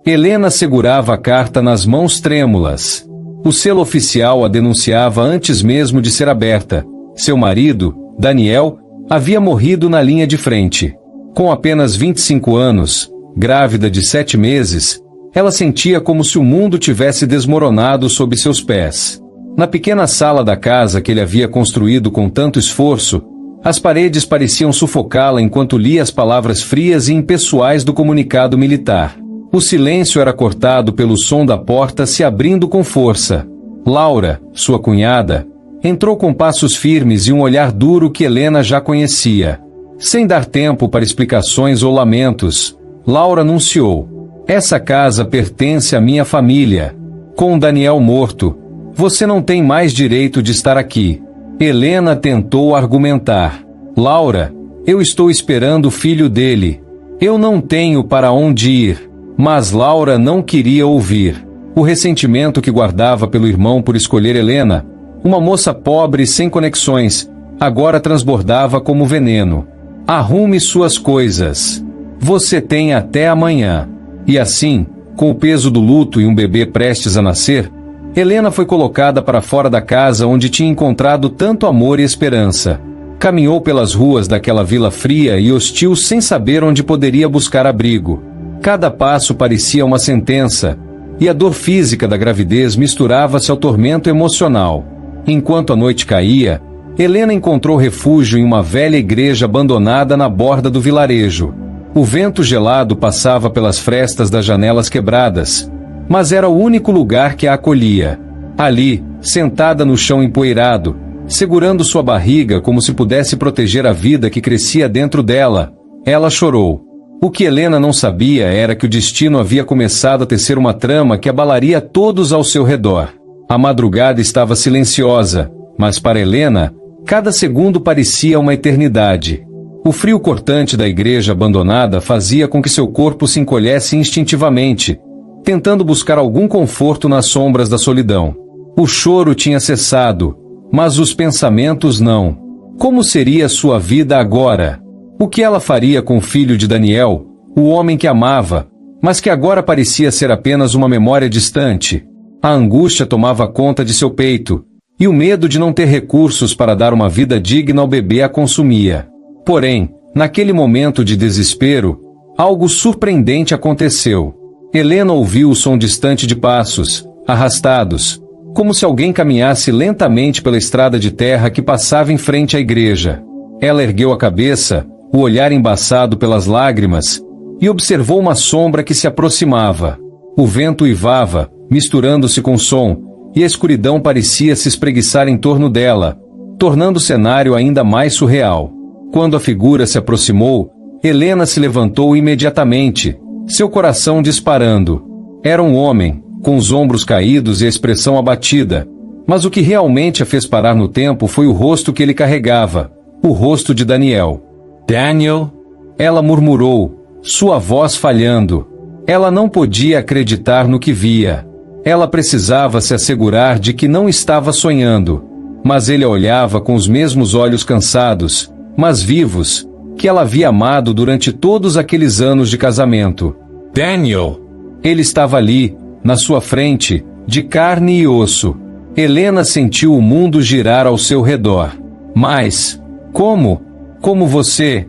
Helena segurava a carta nas mãos trêmulas. O selo oficial a denunciava antes mesmo de ser aberta. Seu marido, Daniel, havia morrido na linha de frente. Com apenas 25 anos, grávida de 7 meses, ela sentia como se o mundo tivesse desmoronado sob seus pés. Na pequena sala da casa que ele havia construído com tanto esforço, as paredes pareciam sufocá-la enquanto lia as palavras frias e impessoais do comunicado militar. O silêncio era cortado pelo som da porta se abrindo com força. Laura, sua cunhada, entrou com passos firmes e um olhar duro que Helena já conhecia. Sem dar tempo para explicações ou lamentos, Laura anunciou: "Essa casa pertence à minha família. Com Daniel morto, você não tem mais direito de estar aqui." Helena tentou argumentar. "Laura, eu estou esperando o filho dele. Eu não tenho para onde ir." Mas Laura não queria ouvir. O ressentimento que guardava pelo irmão por escolher Helena, uma moça pobre sem conexões, agora transbordava como veneno. "Arrume suas coisas. Você tem até amanhã." E assim, com o peso do luto e um bebê prestes a nascer, Helena foi colocada para fora da casa onde tinha encontrado tanto amor e esperança. Caminhou pelas ruas daquela vila fria e hostil sem saber onde poderia buscar abrigo. Cada passo parecia uma sentença, e a dor física da gravidez misturava-se ao tormento emocional. Enquanto a noite caía, Helena encontrou refúgio em uma velha igreja abandonada na borda do vilarejo. O vento gelado passava pelas frestas das janelas quebradas, mas era o único lugar que a acolhia. Ali, sentada no chão empoeirado, segurando sua barriga como se pudesse proteger a vida que crescia dentro dela, ela chorou. O que Helena não sabia era que o destino havia começado a tecer uma trama que abalaria todos ao seu redor. A madrugada estava silenciosa, mas para Helena, cada segundo parecia uma eternidade. O frio cortante da igreja abandonada fazia com que seu corpo se encolhesse instintivamente, tentando buscar algum conforto nas sombras da solidão. O choro tinha cessado, mas os pensamentos não. Como seria sua vida agora? O que ela faria com o filho de Daniel, o homem que amava, mas que agora parecia ser apenas uma memória distante? A angústia tomava conta de seu peito, e o medo de não ter recursos para dar uma vida digna ao bebê a consumia. Porém, naquele momento de desespero, algo surpreendente aconteceu. Helena ouviu o som distante de passos, arrastados, como se alguém caminhasse lentamente pela estrada de terra que passava em frente à igreja. Ela ergueu a cabeça, o olhar embaçado pelas lágrimas, e observou uma sombra que se aproximava. O vento uivava, misturando-se com o som, e a escuridão parecia se espreguiçar em torno dela, tornando o cenário ainda mais surreal. Quando a figura se aproximou, Helena se levantou imediatamente, seu coração disparando. Era um homem, com os ombros caídos e a expressão abatida, mas o que realmente a fez parar no tempo foi o rosto que ele carregava, o rosto de Daniel. "Daniel?" Ela murmurou, sua voz falhando. Ela não podia acreditar no que via. Ela precisava se assegurar de que não estava sonhando. Mas ele a olhava com os mesmos olhos cansados, mas vivos, que ela havia amado durante todos aqueles anos de casamento. "Daniel!" Ele estava ali, na sua frente, de carne e osso. Helena sentiu o mundo girar ao seu redor. "Mas, como? Como você?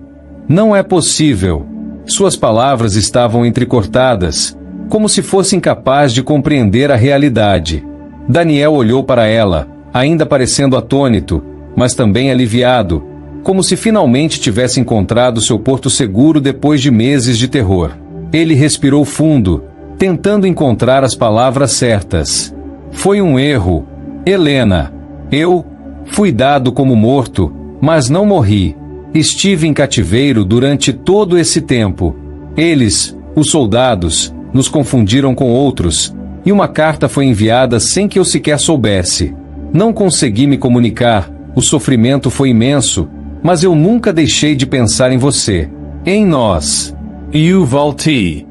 Não é possível." Suas palavras estavam entrecortadas, como se fosse incapaz de compreender a realidade. Daniel olhou para ela, ainda parecendo atônito, mas também aliviado, como se finalmente tivesse encontrado seu porto seguro depois de meses de terror. Ele respirou fundo, tentando encontrar as palavras certas. "Foi um erro, Helena. Eu fui dado como morto, mas não morri. Estive em cativeiro durante todo esse tempo. Eles, os soldados, nos confundiram com outros, e uma carta foi enviada sem que eu sequer soubesse. Não consegui me comunicar, o sofrimento foi imenso, mas eu nunca deixei de pensar em você, em nós." "Eu voltei,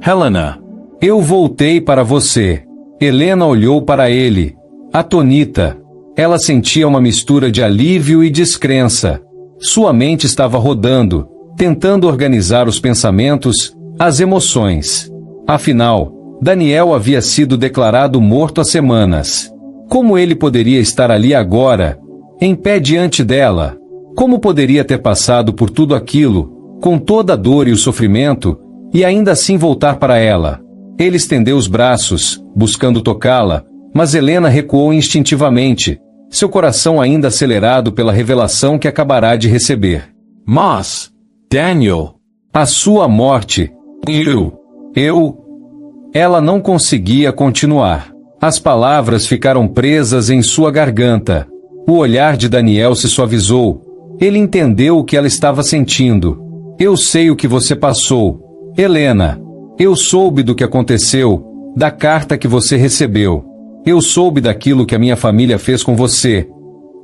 Helena." "Eu voltei para você." Helena olhou para ele, atônita. Ela sentia uma mistura de alívio e descrença. Sua mente estava rodando, tentando organizar os pensamentos, as emoções. Afinal, Daniel havia sido declarado morto há semanas. Como ele poderia estar ali agora, em pé diante dela? Como poderia ter passado por tudo aquilo, com toda a dor e o sofrimento, e ainda assim voltar para ela? Ele estendeu os braços, buscando tocá-la, mas Helena recuou instintivamente, seu coração ainda acelerado pela revelação que acabará de receber. Mas, Daniel, a sua morte. Eu. Ela não conseguia continuar. As palavras ficaram presas em sua garganta. O olhar de Daniel se suavizou. Ele entendeu o que ela estava sentindo. Eu sei o que você passou, Helena. Eu soube do que aconteceu, da carta que você recebeu. Eu soube daquilo que a minha família fez com você.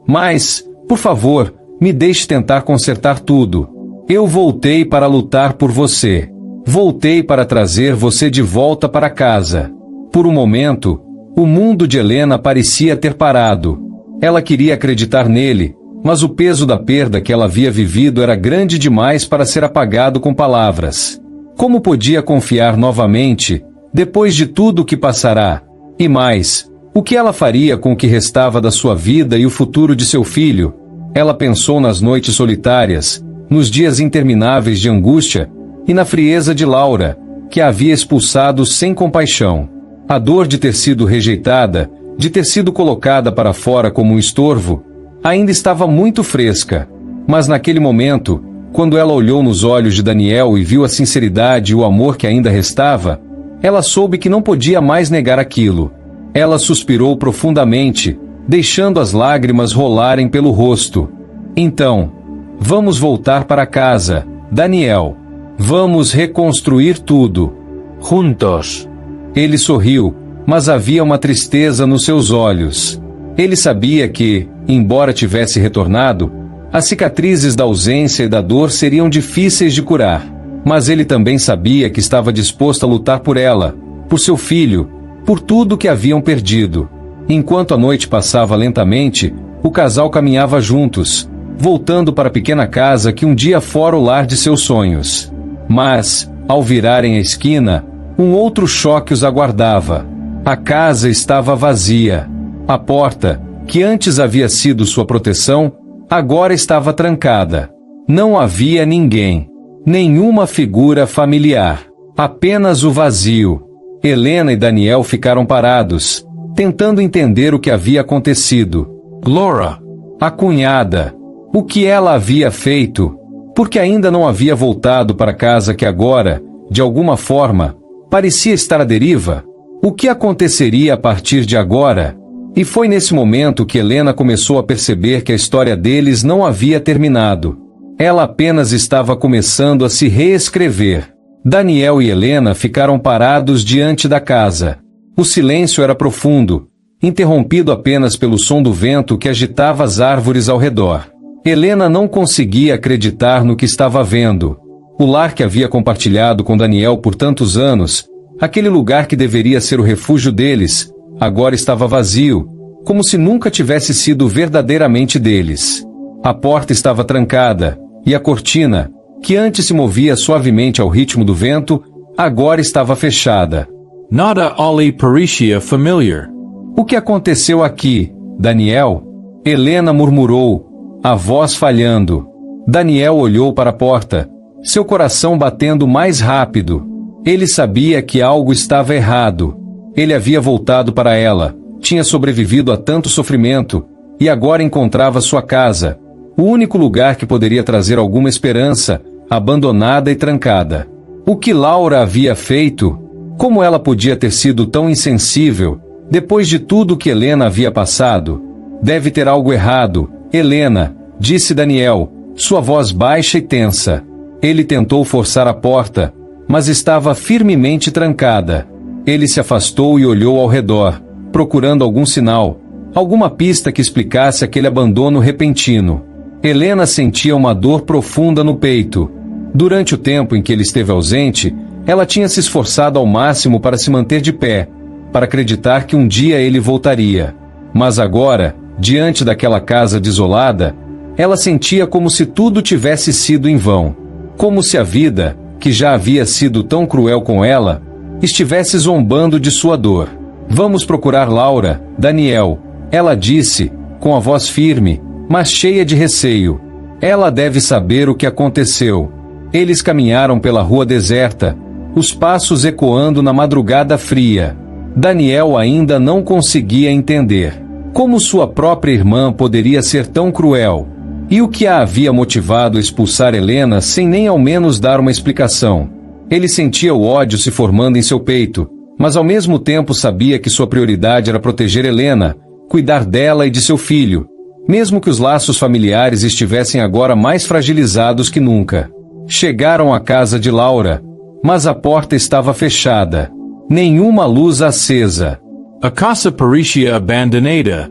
Mas, por favor, me deixe tentar consertar tudo. Eu voltei para lutar por você. Voltei para trazer você de volta para casa. Por um momento, o mundo de Helena parecia ter parado. Ela queria acreditar nele, mas o peso da perda que ela havia vivido era grande demais para ser apagado com palavras. Como podia confiar novamente, depois de tudo o que passará? E mais, o que ela faria com o que restava da sua vida e o futuro de seu filho? Ela pensou nas noites solitárias, nos dias intermináveis de angústia e na frieza de Laura, que a havia expulsado sem compaixão. A dor de ter sido rejeitada, de ter sido colocada para fora como um estorvo, ainda estava muito fresca. Mas naquele momento, quando ela olhou nos olhos de Daniel e viu a sinceridade e o amor que ainda restava, ela soube que não podia mais negar aquilo. Ela suspirou profundamente, deixando as lágrimas rolarem pelo rosto. Então, vamos voltar para casa, Daniel. Vamos reconstruir tudo. Juntos. Ele sorriu, mas havia uma tristeza nos seus olhos. Ele sabia que, embora tivesse retornado, as cicatrizes da ausência e da dor seriam difíceis de curar. Mas ele também sabia que estava disposto a lutar por ela, por seu filho, por tudo que haviam perdido. Enquanto a noite passava lentamente, o casal caminhava juntos, voltando para a pequena casa que um dia fora o lar de seus sonhos. Mas, ao virarem a esquina, um outro choque os aguardava. A casa estava vazia. A porta, que antes havia sido sua proteção, agora estava trancada. Não havia ninguém. Nenhuma figura familiar. Apenas o vazio. Helena e Daniel ficaram parados, tentando entender o que havia acontecido. Laura, a cunhada. O que ela havia feito? Porque ainda não havia voltado para casa que agora, de alguma forma, parecia estar à deriva. O que aconteceria a partir de agora? E foi nesse momento que Helena começou a perceber que a história deles não havia terminado. Ela apenas estava começando a se reescrever. Daniel e Helena ficaram parados diante da casa. O silêncio era profundo, interrompido apenas pelo som do vento que agitava as árvores ao redor. Helena não conseguia acreditar no que estava vendo. O lar que havia compartilhado com Daniel por tantos anos, aquele lugar que deveria ser o refúgio deles, agora estava vazio, como se nunca tivesse sido verdadeiramente deles. A porta estava trancada, e a cortina, que antes se movia suavemente ao ritmo do vento, agora estava fechada. Nada ali parecia familiar. O que aconteceu aqui, Daniel? Helena murmurou, a voz falhando. Daniel olhou para a porta, seu coração batendo mais rápido. Ele sabia que algo estava errado. Ele havia voltado para ela, tinha sobrevivido a tanto sofrimento, e agora encontrava sua casa, o único lugar que poderia trazer alguma esperança, abandonada e trancada. O que Laura havia feito? Como ela podia ter sido tão insensível, depois de tudo que Helena havia passado? Deve ter algo errado, Helena, disse Daniel, sua voz baixa e tensa. Ele tentou forçar a porta, mas estava firmemente trancada. Ele se afastou e olhou ao redor, procurando algum sinal, alguma pista que explicasse aquele abandono repentino. Helena sentia uma dor profunda no peito. Durante o tempo em que ele esteve ausente, ela tinha se esforçado ao máximo para se manter de pé, para acreditar que um dia ele voltaria. Mas agora, diante daquela casa desolada, ela sentia como se tudo tivesse sido em vão. Como se a vida, que já havia sido tão cruel com ela, estivesse zombando de sua dor. Vamos procurar Laura, Daniel, ela disse, com a voz firme, mas cheia de receio. Ela deve saber o que aconteceu. Eles caminharam pela rua deserta, os passos ecoando na madrugada fria. Daniel ainda não conseguia entender como sua própria irmã poderia ser tão cruel, e o que a havia motivado a expulsar Helena sem nem ao menos dar uma explicação. Ele sentia o ódio se formando em seu peito, mas ao mesmo tempo sabia que sua prioridade era proteger Helena, cuidar dela e de seu filho, mesmo que os laços familiares estivessem agora mais fragilizados que nunca. Chegaram à casa de Laura, mas a porta estava fechada. Nenhuma luz acesa. A casa parecia abandonada.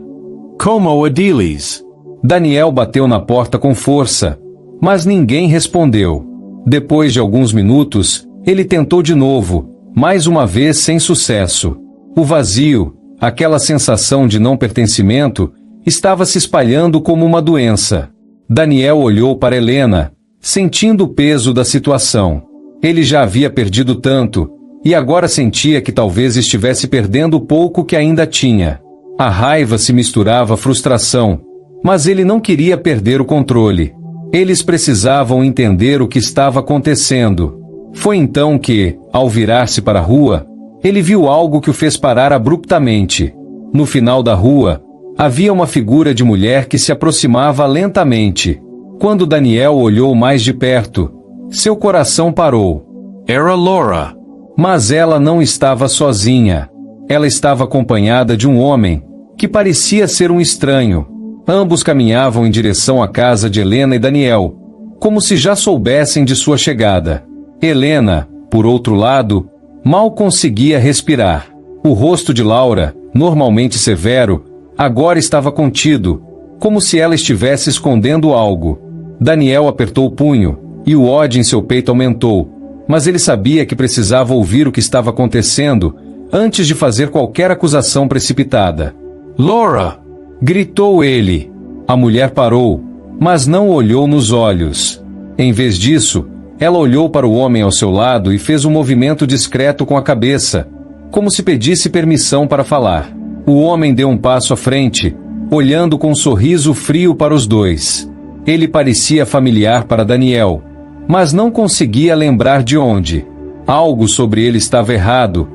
Como a deles? Daniel bateu na porta com força, mas ninguém respondeu. Depois de alguns minutos, ele tentou de novo, mais uma vez sem sucesso. O vazio, aquela sensação de não pertencimento, estava se espalhando como uma doença. Daniel olhou para Helena, sentindo o peso da situação. Ele já havia perdido tanto, e agora sentia que talvez estivesse perdendo o pouco que ainda tinha. A raiva se misturava à frustração, mas ele não queria perder o controle. Eles precisavam entender o que estava acontecendo. Foi então que, ao virar-se para a rua, ele viu algo que o fez parar abruptamente. No final da rua, havia uma figura de mulher que se aproximava lentamente. Quando Daniel olhou mais de perto, seu coração parou. Era Laura. Mas ela não estava sozinha. Ela estava acompanhada de um homem, que parecia ser um estranho. Ambos caminhavam em direção à casa de Helena e Daniel, como se já soubessem de sua chegada. Helena, por outro lado, mal conseguia respirar. O rosto de Laura, normalmente severo, agora estava contido, como se ela estivesse escondendo algo. Daniel apertou o punho, e o ódio em seu peito aumentou, mas ele sabia que precisava ouvir o que estava acontecendo antes de fazer qualquer acusação precipitada. Laura! Gritou ele. A mulher parou, mas não olhou nos olhos. Em vez disso, ela olhou para o homem ao seu lado e fez um movimento discreto com a cabeça, como se pedisse permissão para falar. O homem deu um passo à frente, olhando com um sorriso frio para os dois. Ele parecia familiar para Daniel, mas não conseguia lembrar de onde. Algo sobre ele estava errado,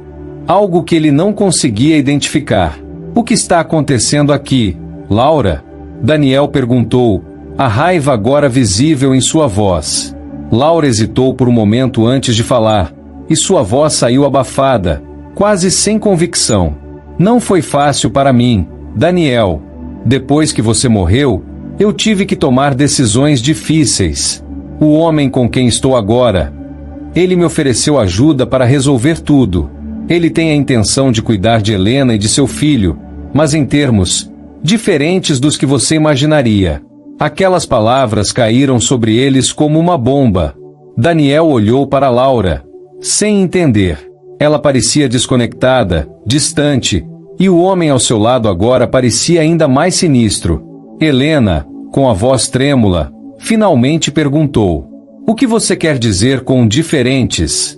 algo que ele não conseguia identificar. O que está acontecendo aqui, Laura? Daniel perguntou, a raiva agora visível em sua voz. Laura hesitou por um momento antes de falar, e sua voz saiu abafada, quase sem convicção. Não foi fácil para mim, Daniel. Depois que você morreu, eu tive que tomar decisões difíceis. O homem com quem estou agora, ele me ofereceu ajuda para resolver tudo. Ele tem a intenção de cuidar de Helena e de seu filho, mas em termos diferentes dos que você imaginaria. Aquelas palavras caíram sobre eles como uma bomba. Daniel olhou para Laura, sem entender. Ela parecia desconectada, distante, e o homem ao seu lado agora parecia ainda mais sinistro. Helena, com a voz trêmula, finalmente perguntou: o que você quer dizer com diferentes?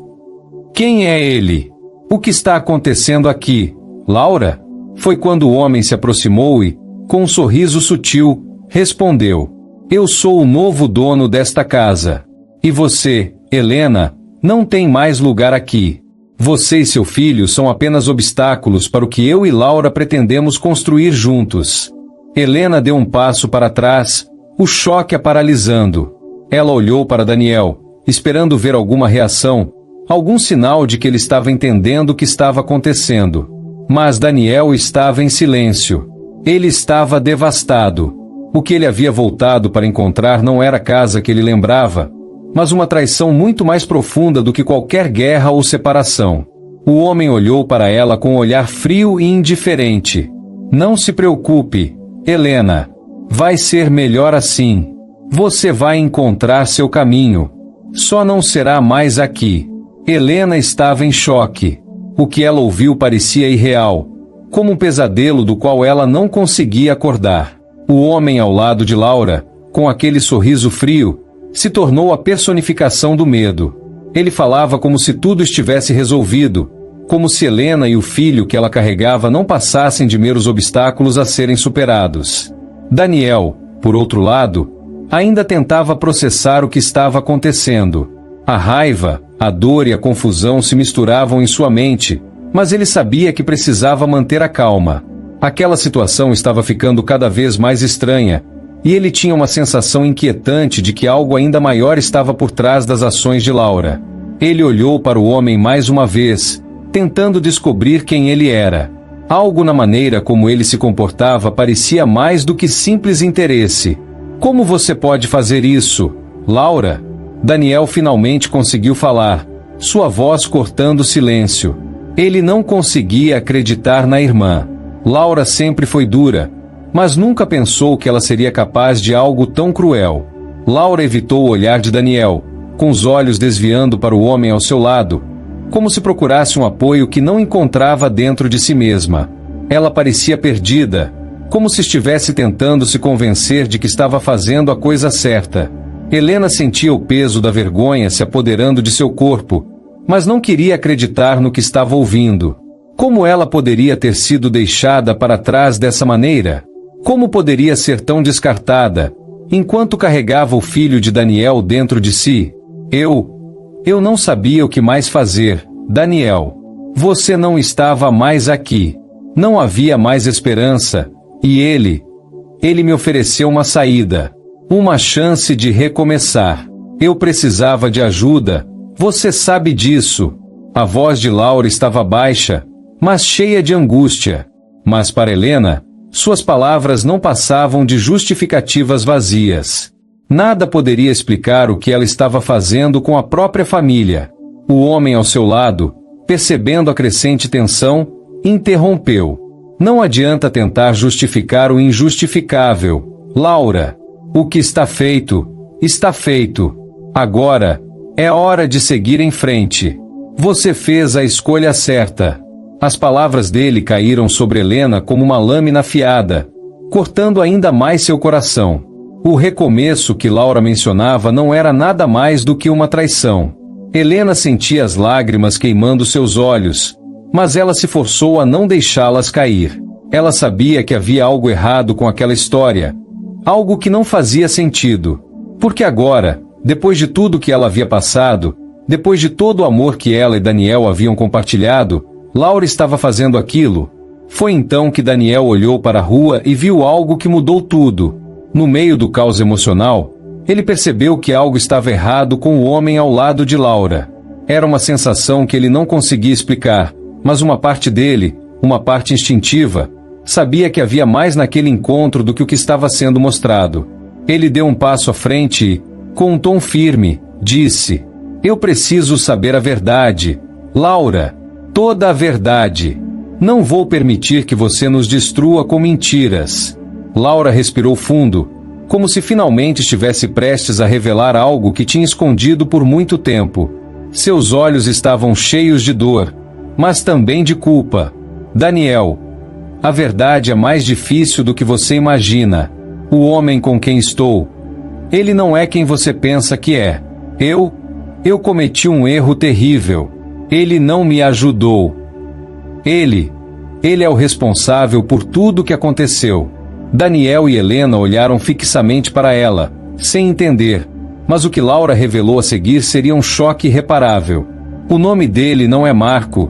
Quem é ele? O que está acontecendo aqui, Laura? Foi quando o homem se aproximou e, com um sorriso sutil, respondeu: eu sou o novo dono desta casa. E você, Helena, não tem mais lugar aqui. Você e seu filho são apenas obstáculos para o que eu e Laura pretendemos construir juntos. Helena deu um passo para trás, o choque a paralisando. Ela olhou para Daniel, esperando ver alguma reação, algum sinal de que ele estava entendendo o que estava acontecendo. Mas Daniel estava em silêncio. Ele estava devastado. O que ele havia voltado para encontrar não era a casa que ele lembrava, mas uma traição muito mais profunda do que qualquer guerra ou separação. O homem olhou para ela com um olhar frio e indiferente. Não se preocupe, Helena. Vai ser melhor assim. Você vai encontrar seu caminho. Só não será mais aqui. Helena estava em choque. O que ela ouviu parecia irreal, como um pesadelo do qual ela não conseguia acordar. O homem ao lado de Laura, com aquele sorriso frio, se tornou a personificação do medo. Ele falava como se tudo estivesse resolvido, como se Helena e o filho que ela carregava não passassem de meros obstáculos a serem superados. Daniel, por outro lado, ainda tentava processar o que estava acontecendo. A raiva, a dor e a confusão se misturavam em sua mente, mas ele sabia que precisava manter a calma. Aquela situação estava ficando cada vez mais estranha, e ele tinha uma sensação inquietante de que algo ainda maior estava por trás das ações de Laura. Ele olhou para o homem mais uma vez, tentando descobrir quem ele era. Algo na maneira como ele se comportava parecia mais do que simples interesse. Como você pode fazer isso, Laura? Daniel finalmente conseguiu falar, sua voz cortando o silêncio. Ele não conseguia acreditar na irmã. Laura sempre foi dura, mas nunca pensou que ela seria capaz de algo tão cruel. Laura evitou o olhar de Daniel, com os olhos desviando para o homem ao seu lado, como se procurasse um apoio que não encontrava dentro de si mesma. Ela parecia perdida, como se estivesse tentando se convencer de que estava fazendo a coisa certa. Helena sentia o peso da vergonha se apoderando de seu corpo, mas não queria acreditar no que estava ouvindo. Como ela poderia ter sido deixada para trás dessa maneira? Como poderia ser tão descartada, enquanto carregava o filho de Daniel dentro de si? Eu não sabia o que mais fazer, Daniel. Você não estava mais aqui. Não havia mais esperança, e ele me ofereceu uma saída, uma chance de recomeçar. Eu precisava de ajuda, você sabe disso. A voz de Laura estava baixa, mas cheia de angústia. Mas para Helena, suas palavras não passavam de justificativas vazias. Nada poderia explicar o que ela estava fazendo com a própria família. O homem ao seu lado, percebendo a crescente tensão, interrompeu. Não adianta tentar justificar o injustificável. Laura, o que está feito, está feito. Agora, é hora de seguir em frente. Você fez a escolha certa. As palavras dele caíram sobre Helena como uma lâmina afiada, cortando ainda mais seu coração. O recomeço que Laura mencionava não era nada mais do que uma traição. Helena sentia as lágrimas queimando seus olhos, mas ela se forçou a não deixá-las cair. Ela sabia que havia algo errado com aquela história, algo que não fazia sentido. Porque agora, depois de tudo que ela havia passado, depois de todo o amor que ela e Daniel haviam compartilhado, Laura estava fazendo aquilo. Foi então que Daniel olhou para a rua e viu algo que mudou tudo. No meio do caos emocional, ele percebeu que algo estava errado com o homem ao lado de Laura. Era uma sensação que ele não conseguia explicar, mas uma parte dele, uma parte instintiva, sabia que havia mais naquele encontro do que o que estava sendo mostrado. Ele deu um passo à frente e, com um tom firme, disse: Eu preciso saber a verdade. Laura, toda a verdade. Não vou permitir que você nos destrua com mentiras. Laura respirou fundo, como se finalmente estivesse prestes a revelar algo que tinha escondido por muito tempo. Seus olhos estavam cheios de dor, mas também de culpa. Daniel, a verdade é mais difícil do que você imagina. O homem com quem estou, ele não é quem você pensa que é. Eu cometi um erro terrível. Ele não me ajudou. Ele é o responsável por tudo o que aconteceu. Daniel e Helena olharam fixamente para ela, sem entender, mas o que Laura revelou a seguir seria um choque irreparável. O nome dele não é Marco.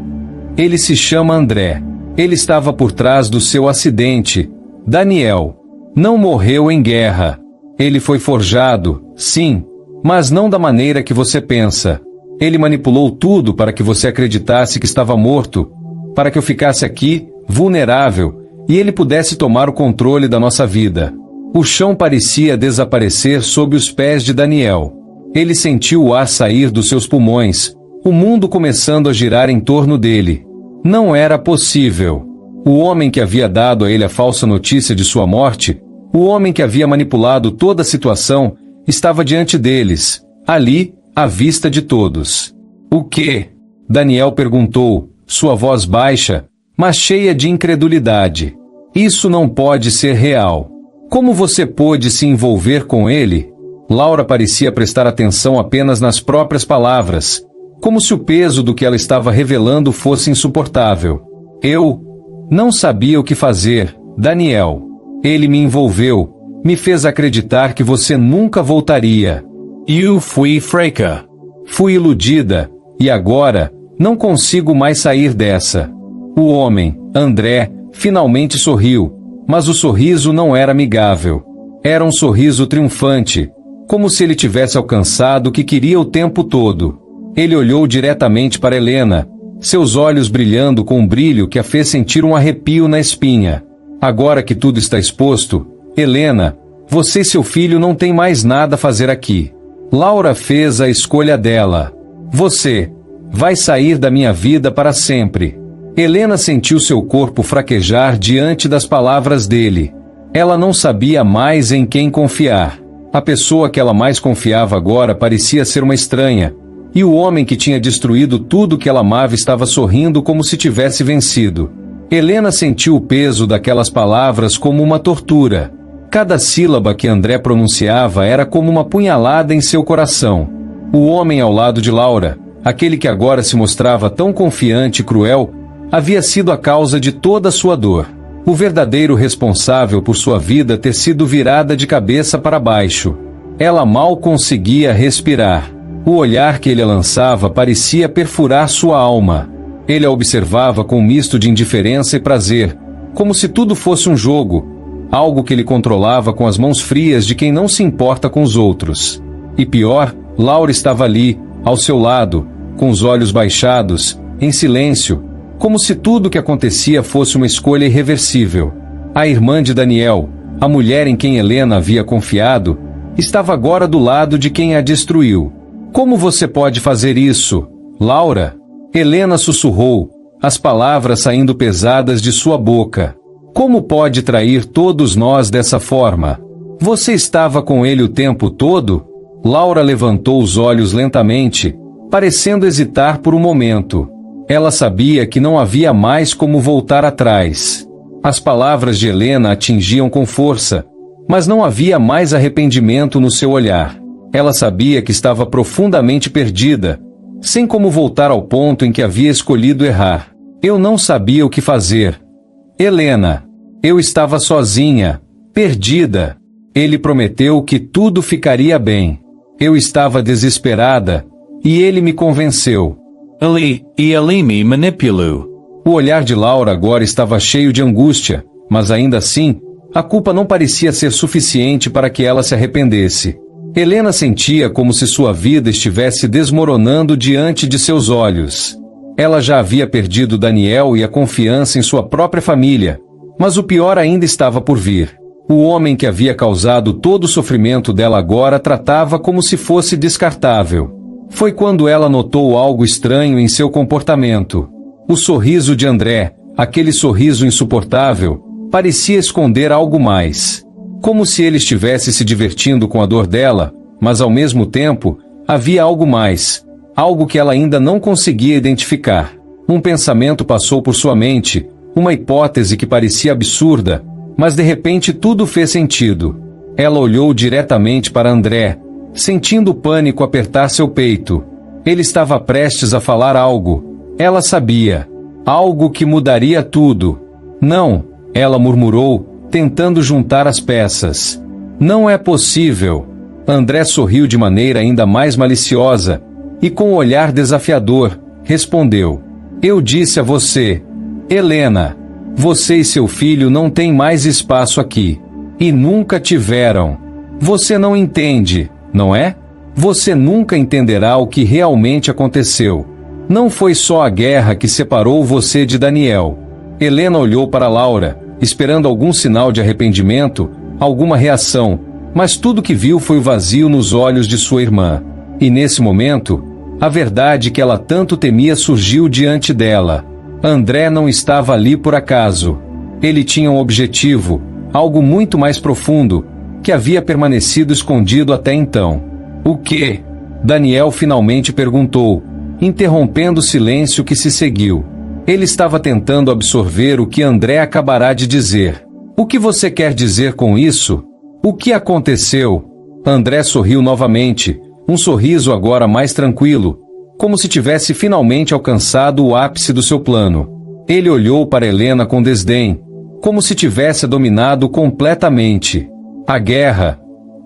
Ele se chama André. Ele estava por trás do seu acidente. Daniel não morreu em guerra. Ele foi forjado, sim, mas não da maneira que você pensa. Ele manipulou tudo para que você acreditasse que estava morto, para que eu ficasse aqui, vulnerável, e ele pudesse tomar o controle da nossa vida. O chão parecia desaparecer sob os pés de Daniel. Ele sentiu o ar sair dos seus pulmões, o mundo começando a girar em torno dele. Não era possível. O homem que havia dado a ele a falsa notícia de sua morte, o homem que havia manipulado toda a situação, estava diante deles, ali, à vista de todos. O quê? Daniel perguntou, sua voz baixa, mas cheia de incredulidade. Isso não pode ser real. Como você pôde se envolver com ele? Laura parecia prestar atenção apenas nas próprias palavras. como se o peso do que ela estava revelando fosse insuportável. Eu não sabia o que fazer, Daniel. Ele me envolveu, me fez acreditar que você nunca voltaria. Eu fui fraca. Fui iludida, e agora, não consigo mais sair dessa. O homem, André, finalmente sorriu, mas o sorriso não era amigável. Era um sorriso triunfante, como se ele tivesse alcançado o que queria o tempo todo. Ele olhou diretamente para Helena, seus olhos brilhando com um brilho que a fez sentir um arrepio na espinha. Agora que tudo está exposto, Helena, você e seu filho não têm mais nada a fazer aqui. Laura fez a escolha dela. Você vai sair da minha vida para sempre. Helena sentiu seu corpo fraquejar diante das palavras dele. Ela não sabia mais em quem confiar. A pessoa que ela mais confiava agora parecia ser uma estranha, e o homem que tinha destruído tudo que ela amava estava sorrindo como se tivesse vencido. Helena sentiu o peso daquelas palavras como uma tortura. Cada sílaba que André pronunciava era como uma punhalada em seu coração. O homem ao lado de Laura, aquele que agora se mostrava tão confiante e cruel, havia sido a causa de toda a sua dor. O verdadeiro responsável por sua vida ter sido virada de cabeça para baixo. Ela mal conseguia respirar. O olhar que ele lançava parecia perfurar sua alma. Ele a observava com um misto de indiferença e prazer, como se tudo fosse um jogo, algo que ele controlava com as mãos frias de quem não se importa com os outros. E pior, Laura estava ali, ao seu lado, com os olhos baixados, em silêncio, como se tudo o que acontecia fosse uma escolha irreversível. A irmã de Daniel, a mulher em quem Helena havia confiado, estava agora do lado de quem a destruiu. Como você pode fazer isso, Laura? Helena sussurrou, as palavras saindo pesadas de sua boca. Como pode trair todos nós dessa forma? Você estava com ele o tempo todo? Laura levantou os olhos lentamente, parecendo hesitar por um momento. Ela sabia que não havia mais como voltar atrás. As palavras de Helena atingiam com força, mas não havia mais arrependimento no seu olhar. Ela sabia que estava profundamente perdida, sem como voltar ao ponto em que havia escolhido errar. Eu não sabia o que fazer. Helena, eu estava sozinha, perdida. Ele prometeu que tudo ficaria bem. Eu estava desesperada, e ele me convenceu. Ele me manipulou. O olhar de Laura agora estava cheio de angústia, mas ainda assim, a culpa não parecia ser suficiente para que ela se arrependesse. Helena sentia como se sua vida estivesse desmoronando diante de seus olhos. Ela já havia perdido Daniel e a confiança em sua própria família, mas o pior ainda estava por vir. O homem que havia causado todo o sofrimento dela agora tratava como se fosse descartável. Foi quando ela notou algo estranho em seu comportamento. O sorriso de André, aquele sorriso insuportável, parecia esconder algo mais. Como se ele estivesse se divertindo com a dor dela, mas ao mesmo tempo, havia algo mais, algo que ela ainda não conseguia identificar. Um pensamento passou por sua mente, uma hipótese que parecia absurda, mas de repente tudo fez sentido. Ela olhou diretamente para André, sentindo o pânico apertar seu peito. Ele estava prestes a falar algo. Ela sabia. Algo que mudaria tudo. Não, ela murmurou, tentando juntar as peças. Não é possível. André sorriu de maneira ainda mais maliciosa, e com um olhar desafiador, respondeu. Eu disse a você, Helena, você e seu filho não têm mais espaço aqui. E nunca tiveram. Você não entende, não é? Você nunca entenderá o que realmente aconteceu. Não foi só a guerra que separou você de Daniel. Helena olhou para Laura, esperando algum sinal de arrependimento, alguma reação, mas tudo que viu foi o vazio nos olhos de sua irmã. E nesse momento, a verdade que ela tanto temia surgiu diante dela. André não estava ali por acaso. Ele tinha um objetivo, algo muito mais profundo, que havia permanecido escondido até então. O quê? Daniel finalmente perguntou, interrompendo o silêncio que se seguiu. Ele estava tentando absorver o que André acabará de dizer. O que você quer dizer com isso? O que aconteceu? André sorriu novamente, um sorriso agora mais tranquilo, como se tivesse finalmente alcançado o ápice do seu plano. Ele olhou para Helena com desdém, como se tivesse a dominado completamente. A guerra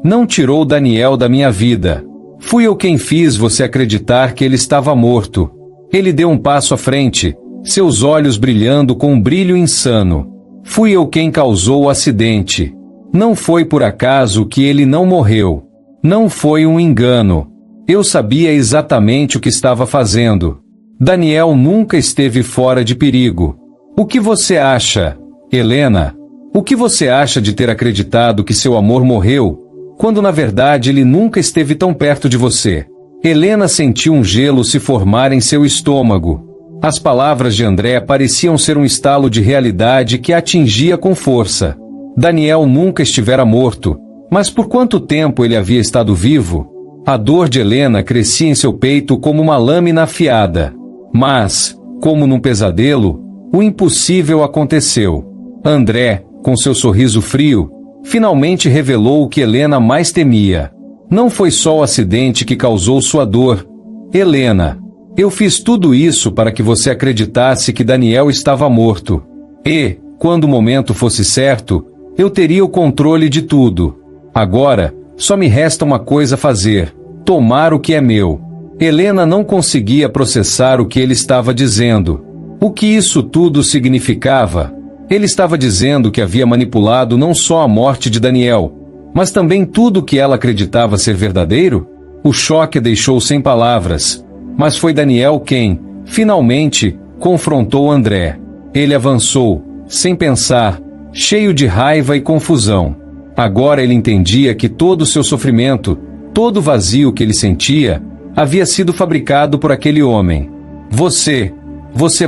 não tirou Daniel da minha vida. Fui eu quem fiz você acreditar que ele estava morto. Ele deu um passo à frente, seus olhos brilhando com um brilho insano. Fui eu quem causou o acidente. Não foi por acaso que ele não morreu. Não foi um engano. Eu sabia exatamente o que estava fazendo. Daniel nunca esteve fora de perigo. O que você acha, Helena? O que você acha de ter acreditado que seu amor morreu, quando na verdade ele nunca esteve tão perto de você? Helena sentiu um gelo se formar em seu estômago. As palavras de André pareciam ser um estalo de realidade que a atingia com força. Daniel nunca estivera morto, mas por quanto tempo ele havia estado vivo? A dor de Helena crescia em seu peito como uma lâmina afiada. Mas, como num pesadelo, o impossível aconteceu. André, com seu sorriso frio, finalmente revelou o que Helena mais temia. Não foi só o acidente que causou sua dor. Helena, eu fiz tudo isso para que você acreditasse que Daniel estava morto. E, quando o momento fosse certo, eu teria o controle de tudo. Agora, só me resta uma coisa a fazer: tomar o que é meu. Helena não conseguia processar o que ele estava dizendo. O que isso tudo significava? Ele estava dizendo que havia manipulado não só a morte de Daniel, mas também tudo o que ela acreditava ser verdadeiro? O choque a deixou sem palavras. Mas foi Daniel quem, finalmente, confrontou André. Ele avançou, sem pensar, cheio de raiva e confusão. Agora ele entendia que todo o seu sofrimento, todo o vazio que ele sentia, havia sido fabricado por aquele homem. Você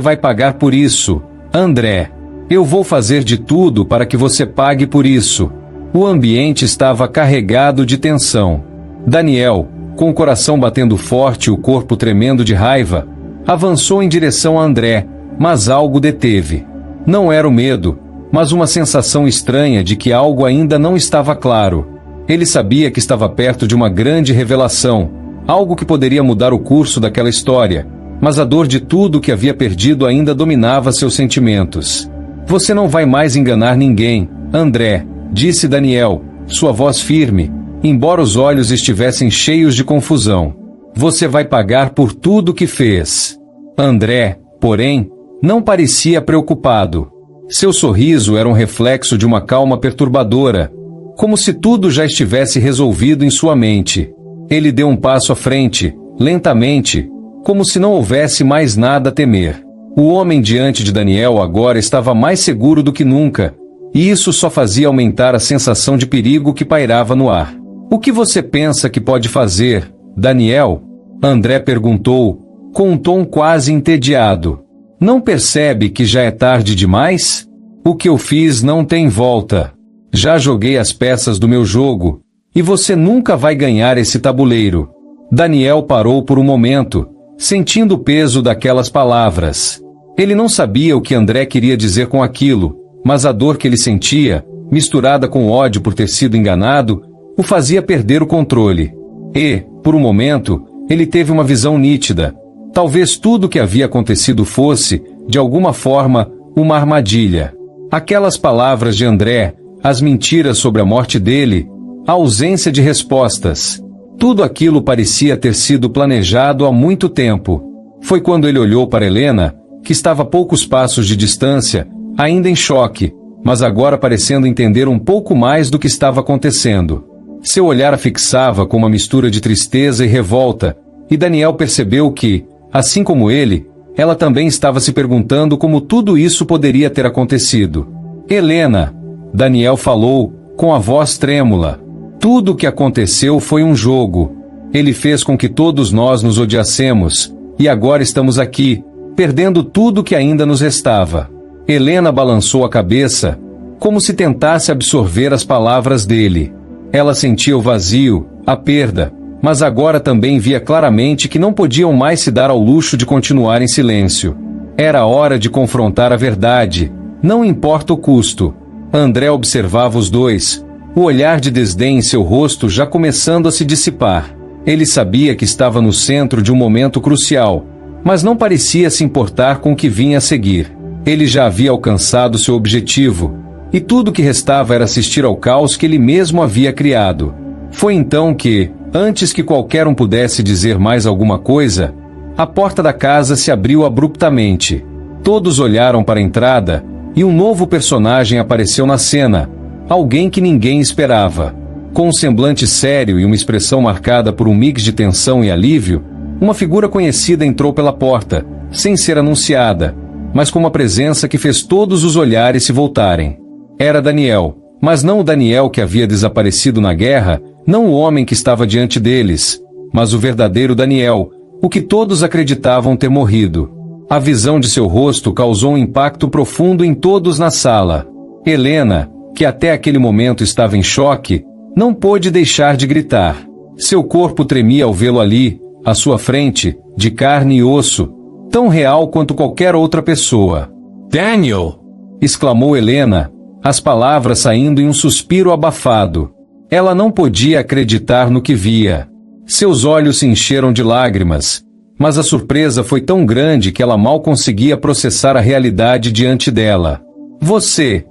vai pagar por isso, André. Eu vou fazer de tudo para que você pague por isso. O ambiente estava carregado de tensão. Daniel, com o coração batendo forte e o corpo tremendo de raiva, avançou em direção a André, mas algo deteve. Não era o medo, mas uma sensação estranha de que algo ainda não estava claro. Ele sabia que estava perto de uma grande revelação, algo que poderia mudar o curso daquela história, mas a dor de tudo que havia perdido ainda dominava seus sentimentos. Você não vai mais enganar ninguém, André, disse Daniel, sua voz firme, embora os olhos estivessem cheios de confusão. Você vai pagar por tudo que fez. André, porém, não parecia preocupado. Seu sorriso era um reflexo de uma calma perturbadora, como se tudo já estivesse resolvido em sua mente. Ele deu um passo à frente, lentamente, como se não houvesse mais nada a temer. O homem diante de Daniel agora estava mais seguro do que nunca, e isso só fazia aumentar a sensação de perigo que pairava no ar. O que você pensa que pode fazer, Daniel? André perguntou, com um tom quase entediado. Não percebe que já é tarde demais? O que eu fiz não tem volta. Já joguei as peças do meu jogo, e você nunca vai ganhar esse tabuleiro. Daniel parou por um momento, sentindo o peso daquelas palavras. Ele não sabia o que André queria dizer com aquilo, mas a dor que ele sentia, misturada com o ódio por ter sido enganado, o fazia perder o controle. E, por um momento, ele teve uma visão nítida. Talvez tudo o que havia acontecido fosse, de alguma forma, uma armadilha. Aquelas palavras de André, as mentiras sobre a morte dele, a ausência de respostas. Tudo aquilo parecia ter sido planejado há muito tempo. Foi quando ele olhou para Helena, que estava a poucos passos de distância, ainda em choque, mas agora parecendo entender um pouco mais do que estava acontecendo. Seu olhar a fixava com uma mistura de tristeza e revolta, e Daniel percebeu que, assim como ele, ela também estava se perguntando como tudo isso poderia ter acontecido. Helena, Daniel falou, com a voz trêmula. Tudo o que aconteceu foi um jogo. Ele fez com que todos nós nos odiassemos, e agora estamos aqui, perdendo tudo que ainda nos restava. Helena balançou a cabeça, como se tentasse absorver as palavras dele. Ela sentia o vazio, a perda, mas agora também via claramente que não podiam mais se dar ao luxo de continuar em silêncio. Era hora de confrontar a verdade, não importa o custo. André observava os dois, o olhar de desdém em seu rosto já começando a se dissipar. Ele sabia que estava no centro de um momento crucial, mas não parecia se importar com o que vinha a seguir. Ele já havia alcançado seu objetivo, e tudo o que restava era assistir ao caos que ele mesmo havia criado. Foi então que, antes que qualquer um pudesse dizer mais alguma coisa, a porta da casa se abriu abruptamente. Todos olharam para a entrada, e um novo personagem apareceu na cena, alguém que ninguém esperava. Com um semblante sério e uma expressão marcada por um mix de tensão e alívio, uma figura conhecida entrou pela porta, sem ser anunciada, mas com uma presença que fez todos os olhares se voltarem. Era Daniel, mas não o Daniel que havia desaparecido na guerra, não o homem que estava diante deles, mas o verdadeiro Daniel, o que todos acreditavam ter morrido. A visão de seu rosto causou um impacto profundo em todos na sala. Helena, que até aquele momento estava em choque, não pôde deixar de gritar. Seu corpo tremia ao vê-lo ali, à sua frente, de carne e osso, tão real quanto qualquer outra pessoa. Daniel! Exclamou Helena, as palavras saindo em um suspiro abafado. Ela não podia acreditar no que via. Seus olhos se encheram de lágrimas, mas a surpresa foi tão grande que ela mal conseguia processar a realidade diante dela. Você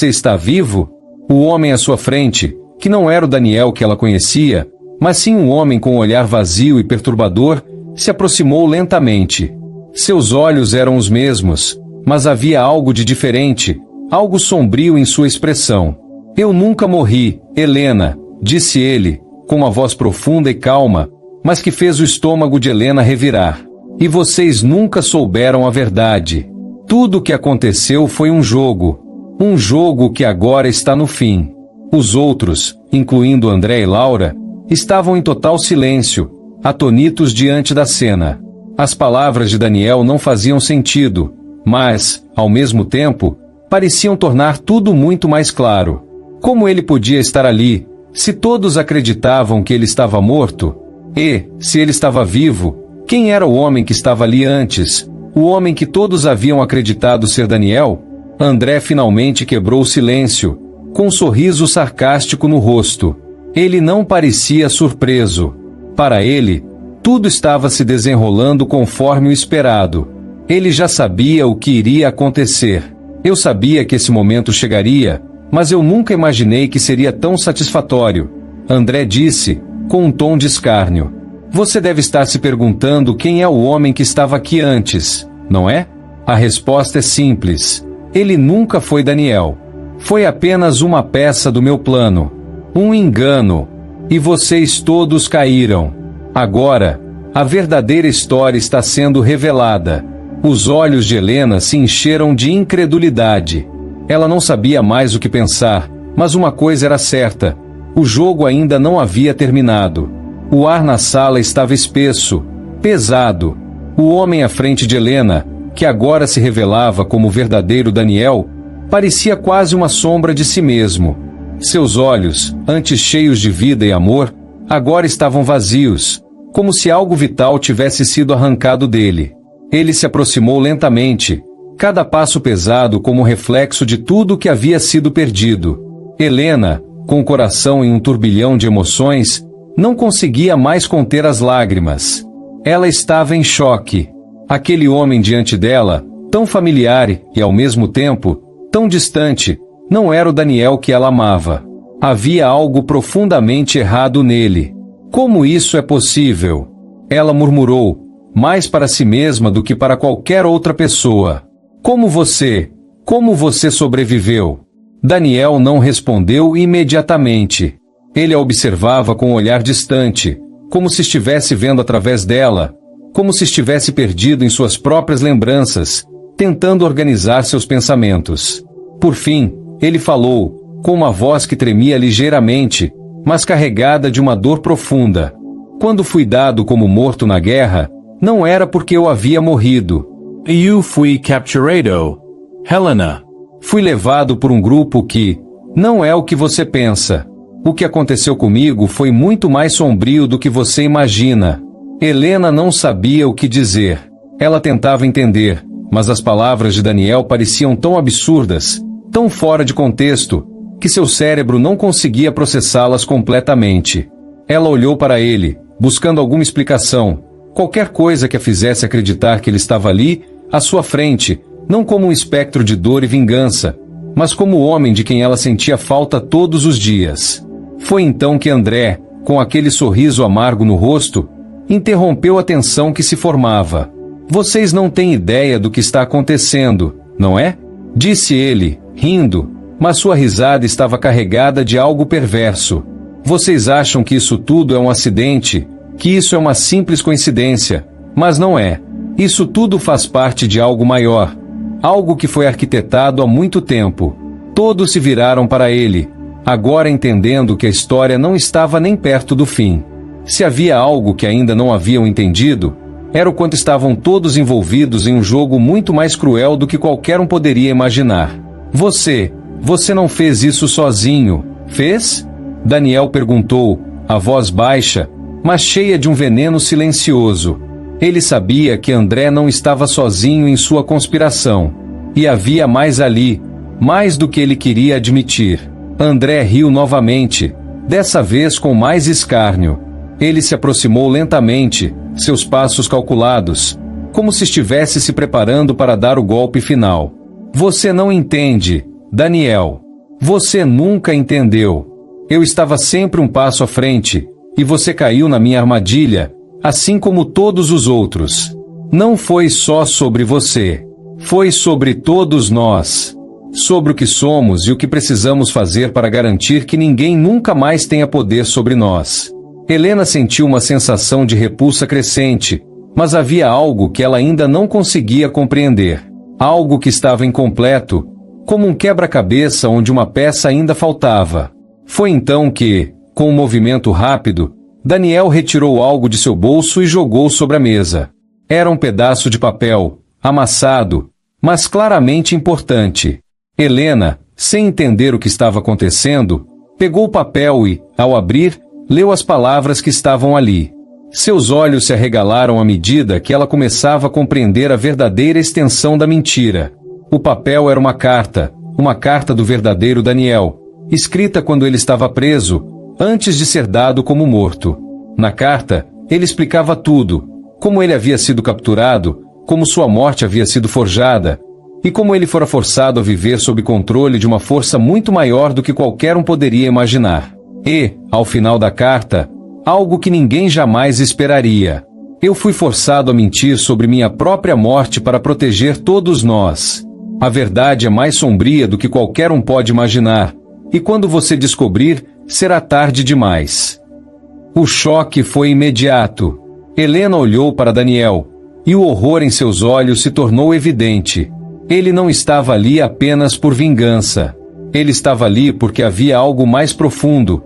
está vivo? O homem à sua frente, que não era o Daniel que ela conhecia, mas sim um homem com um olhar vazio e perturbador, se aproximou lentamente. Seus olhos eram os mesmos, mas havia algo de diferente, algo sombrio em sua expressão. Eu nunca morri, Helena, disse ele, com uma voz profunda e calma, mas que fez o estômago de Helena revirar. E vocês nunca souberam a verdade. Tudo o que aconteceu foi um jogo que agora está no fim. Os outros, incluindo André e Laura, estavam em total silêncio, atonitos diante da cena. As palavras de Daniel não faziam sentido, mas, ao mesmo tempo, pareciam tornar tudo muito mais claro. Como ele podia estar ali, se todos acreditavam que ele estava morto? E, se ele estava vivo, quem era o homem que estava ali antes? O homem que todos haviam acreditado ser Daniel? André finalmente quebrou o silêncio, com um sorriso sarcástico no rosto. Ele não parecia surpreso. Para ele, tudo estava se desenrolando conforme o esperado. Ele já sabia o que iria acontecer. Eu sabia que esse momento chegaria, mas eu nunca imaginei que seria tão satisfatório. André disse, com um tom de escárnio. Você deve estar se perguntando quem é o homem que estava aqui antes, não é? A resposta é simples. Ele nunca foi Daniel. Foi apenas uma peça do meu plano. Um engano. E vocês todos caíram. Agora, a verdadeira história está sendo revelada. Os olhos de Helena se encheram de incredulidade. Ela não sabia mais o que pensar, mas uma coisa era certa. O jogo ainda não havia terminado. O ar na sala estava espesso, pesado. O homem à frente de Helena, que agora se revelava como o verdadeiro Daniel, parecia quase uma sombra de si mesmo. Seus olhos, antes cheios de vida e amor, agora estavam vazios, como se algo vital tivesse sido arrancado dele. Ele se aproximou lentamente, cada passo pesado como reflexo de tudo que havia sido perdido. Helena, com o coração em um turbilhão de emoções, não conseguia mais conter as lágrimas. Ela estava em choque. Aquele homem diante dela, tão familiar e, ao mesmo tempo, tão distante, não era o Daniel que ela amava. Havia algo profundamente errado nele. Como isso é possível? Ela murmurou, mais para si mesma do que para qualquer outra pessoa. Como você sobreviveu? Daniel não respondeu imediatamente. Ele a observava com um olhar distante, como se estivesse vendo através dela, como se estivesse perdido em suas próprias lembranças, tentando organizar seus pensamentos. Por fim, ele falou, com uma voz que tremia ligeiramente, mas carregada de uma dor profunda. Quando fui dado como morto na guerra, não era porque eu havia morrido. Eu fui capturado, Helena. Fui levado por um grupo que não é o que você pensa. O que aconteceu comigo foi muito mais sombrio do que você imagina. Helena não sabia o que dizer. Ela tentava entender, mas as palavras de Daniel pareciam tão absurdas, tão fora de contexto, que seu cérebro não conseguia processá-las completamente. Ela olhou para ele, buscando alguma explicação, qualquer coisa que a fizesse acreditar que ele estava ali, à sua frente, não como um espectro de dor e vingança, mas como o homem de quem ela sentia falta todos os dias. Foi então que André, com aquele sorriso amargo no rosto, interrompeu a tensão que se formava. Vocês não têm ideia do que está acontecendo, não é? Disse ele, rindo, mas sua risada estava carregada de algo perverso. Vocês acham que isso tudo é um acidente, que isso é uma simples coincidência, mas não é. Isso tudo faz parte de algo maior, algo que foi arquitetado há muito tempo. Todos se viraram para ele, agora entendendo que a história não estava nem perto do fim. Se havia algo que ainda não haviam entendido, era o quanto estavam todos envolvidos em um jogo muito mais cruel do que qualquer um poderia imaginar. Você não fez isso sozinho, fez? Daniel perguntou, a voz baixa, mas cheia de um veneno silencioso. Ele sabia que André não estava sozinho em sua conspiração. E havia mais ali, mais do que ele queria admitir. André riu novamente, dessa vez com mais escárnio. Ele se aproximou lentamente, seus passos calculados, como se estivesse se preparando para dar o golpe final. Você não entende, Daniel. Você nunca entendeu. Eu estava sempre um passo à frente, e você caiu na minha armadilha, assim como todos os outros. Não foi só sobre você. Foi sobre todos nós. Sobre o que somos e o que precisamos fazer para garantir que ninguém nunca mais tenha poder sobre nós. Helena sentiu uma sensação de repulsa crescente, mas havia algo que ela ainda não conseguia compreender. Algo que estava incompleto, como um quebra-cabeça onde uma peça ainda faltava. Foi então que, com um movimento rápido, Daniel retirou algo de seu bolso e jogou sobre a mesa. Era um pedaço de papel, amassado, mas claramente importante. Helena, sem entender o que estava acontecendo, pegou o papel e, ao abrir, leu as palavras que estavam ali. Seus olhos se arregalaram à medida que ela começava a compreender a verdadeira extensão da mentira. O papel era uma carta do verdadeiro Daniel, escrita quando ele estava preso, antes de ser dado como morto. Na carta, ele explicava tudo, como ele havia sido capturado, como sua morte havia sido forjada, e como ele fora forçado a viver sob controle de uma força muito maior do que qualquer um poderia imaginar. E, ao final da carta, algo que ninguém jamais esperaria. Eu fui forçado a mentir sobre minha própria morte para proteger todos nós. A verdade é mais sombria do que qualquer um pode imaginar, e quando você descobrir, será tarde demais. O choque foi imediato. Helena olhou para Daniel, e o horror em seus olhos se tornou evidente. Ele não estava ali apenas por vingança. Ele estava ali porque havia algo mais profundo,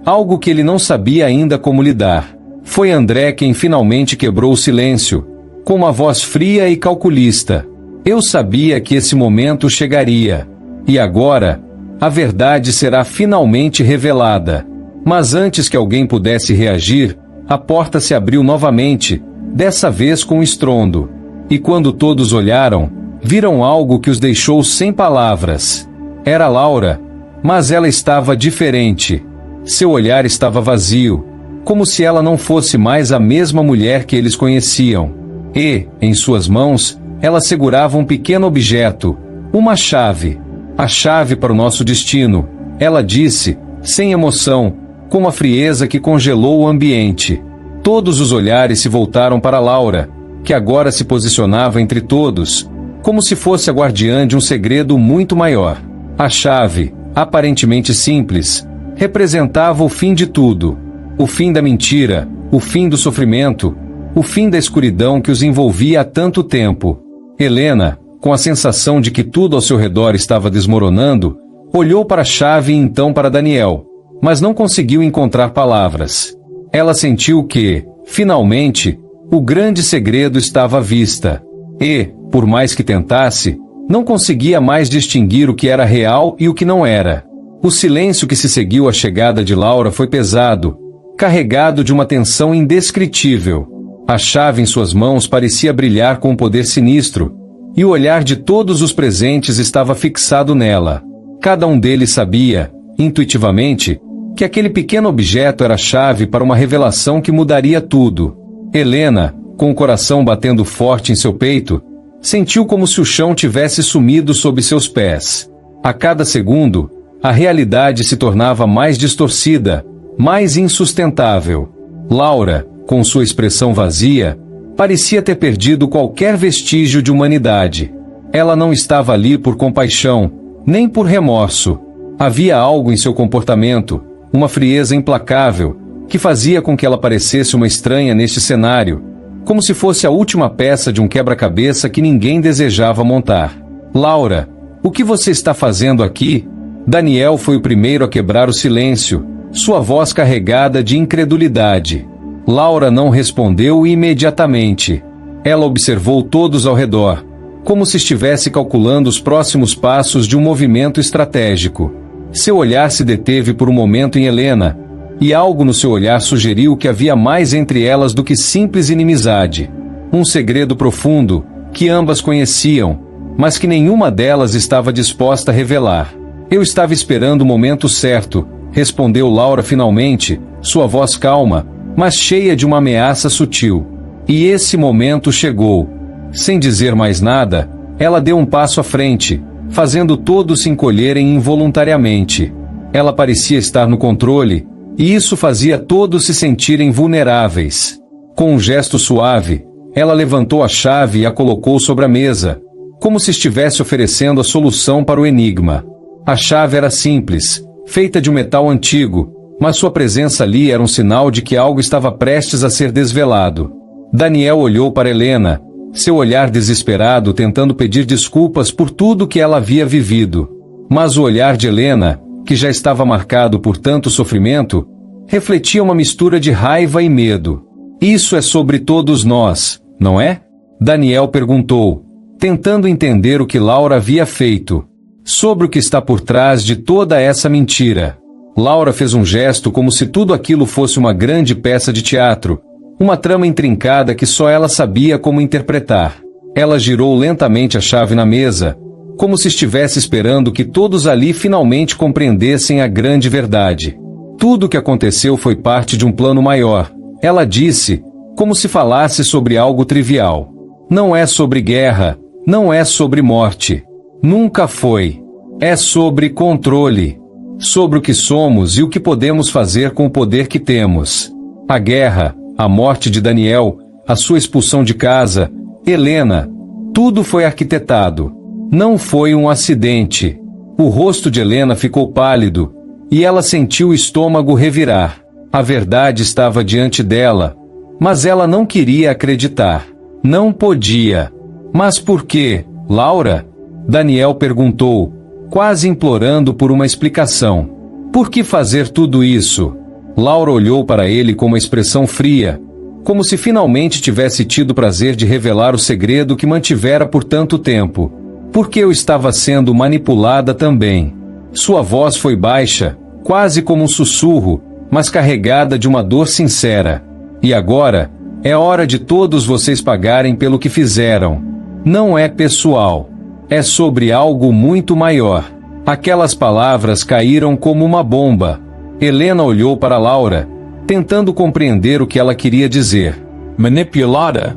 algo que ele não sabia ainda como lidar. Foi André quem finalmente quebrou o silêncio, com uma voz fria e calculista. Eu sabia que esse momento chegaria. E agora, a verdade será finalmente revelada. Mas antes que alguém pudesse reagir, a porta se abriu novamente, dessa vez com estrondo. E quando todos olharam, viram algo que os deixou sem palavras. Era Laura, mas ela estava diferente. Seu olhar estava vazio, como se ela não fosse mais a mesma mulher que eles conheciam. E, em suas mãos, ela segurava um pequeno objeto, uma chave. A chave para o nosso destino, ela disse, sem emoção, com uma frieza que congelou o ambiente. Todos os olhares se voltaram para Laura, que agora se posicionava entre todos, como se fosse a guardiã de um segredo muito maior. A chave, aparentemente simples, representava o fim de tudo. O fim da mentira, o fim do sofrimento, o fim da escuridão que os envolvia há tanto tempo. Helena, com a sensação de que tudo ao seu redor estava desmoronando, olhou para a chave e então para Daniel, mas não conseguiu encontrar palavras. Ela sentiu que, finalmente, o grande segredo estava à vista. E, por mais que tentasse, não conseguia mais distinguir o que era real e o que não era. O silêncio que se seguiu à chegada de Laura foi pesado, carregado de uma tensão indescritível. A chave em suas mãos parecia brilhar com um poder sinistro, e o olhar de todos os presentes estava fixado nela. Cada um deles sabia, intuitivamente, que aquele pequeno objeto era a chave para uma revelação que mudaria tudo. Helena, com o coração batendo forte em seu peito, sentiu como se o chão tivesse sumido sob seus pés. A cada segundo, a realidade se tornava mais distorcida, mais insustentável. Laura, com sua expressão vazia, parecia ter perdido qualquer vestígio de humanidade. Ela não estava ali por compaixão, nem por remorso. Havia algo em seu comportamento, uma frieza implacável, que fazia com que ela parecesse uma estranha neste cenário, como se fosse a última peça de um quebra-cabeça que ninguém desejava montar. Laura, o que você está fazendo aqui? Daniel foi o primeiro a quebrar o silêncio, sua voz carregada de incredulidade. Laura não respondeu imediatamente. Ela observou todos ao redor, como se estivesse calculando os próximos passos de um movimento estratégico. Seu olhar se deteve por um momento em Helena, e algo no seu olhar sugeriu que havia mais entre elas do que simples inimizade. Um segredo profundo, que ambas conheciam, mas que nenhuma delas estava disposta a revelar. Eu estava esperando o momento certo, respondeu Laura finalmente, sua voz calma, mas cheia de uma ameaça sutil. E esse momento chegou. Sem dizer mais nada, ela deu um passo à frente, fazendo todos se encolherem involuntariamente. Ela parecia estar no controle, e isso fazia todos se sentirem vulneráveis. Com um gesto suave, ela levantou a chave e a colocou sobre a mesa, como se estivesse oferecendo a solução para o enigma. A chave era simples, feita de um metal antigo, mas sua presença ali era um sinal de que algo estava prestes a ser desvelado. Daniel olhou para Helena, seu olhar desesperado tentando pedir desculpas por tudo que ela havia vivido. Mas o olhar de Helena, que já estava marcado por tanto sofrimento, refletia uma mistura de raiva e medo. Isso é sobre todos nós, não é? Daniel perguntou, tentando entender o que Laura havia feito. Sobre o que está por trás de toda essa mentira. Laura fez um gesto como se tudo aquilo fosse uma grande peça de teatro, uma trama intrincada que só ela sabia como interpretar. Ela girou lentamente a chave na mesa, como se estivesse esperando que todos ali finalmente compreendessem a grande verdade. Tudo o que aconteceu foi parte de um plano maior, ela disse, como se falasse sobre algo trivial. Não é sobre guerra, não é sobre morte. Nunca foi. É sobre controle. Sobre o que somos e o que podemos fazer com o poder que temos. A guerra, a morte de Daniel, a sua expulsão de casa, Helena, tudo foi arquitetado. Não foi um acidente. O rosto de Helena ficou pálido, e ela sentiu o estômago revirar. A verdade estava diante dela, mas ela não queria acreditar. Não podia. Mas por quê, Laura? Daniel perguntou, quase implorando por uma explicação. Por que fazer tudo isso? Laura olhou para ele com uma expressão fria, como se finalmente tivesse tido o prazer de revelar o segredo que mantivera por tanto tempo. Porque eu estava sendo manipulada também. Sua voz foi baixa, quase como um sussurro, mas carregada de uma dor sincera. E agora, é hora de todos vocês pagarem pelo que fizeram. Não é pessoal. É sobre algo muito maior. Aquelas palavras caíram como uma bomba. Helena olhou para Laura, tentando compreender o que ela queria dizer. Manipulada?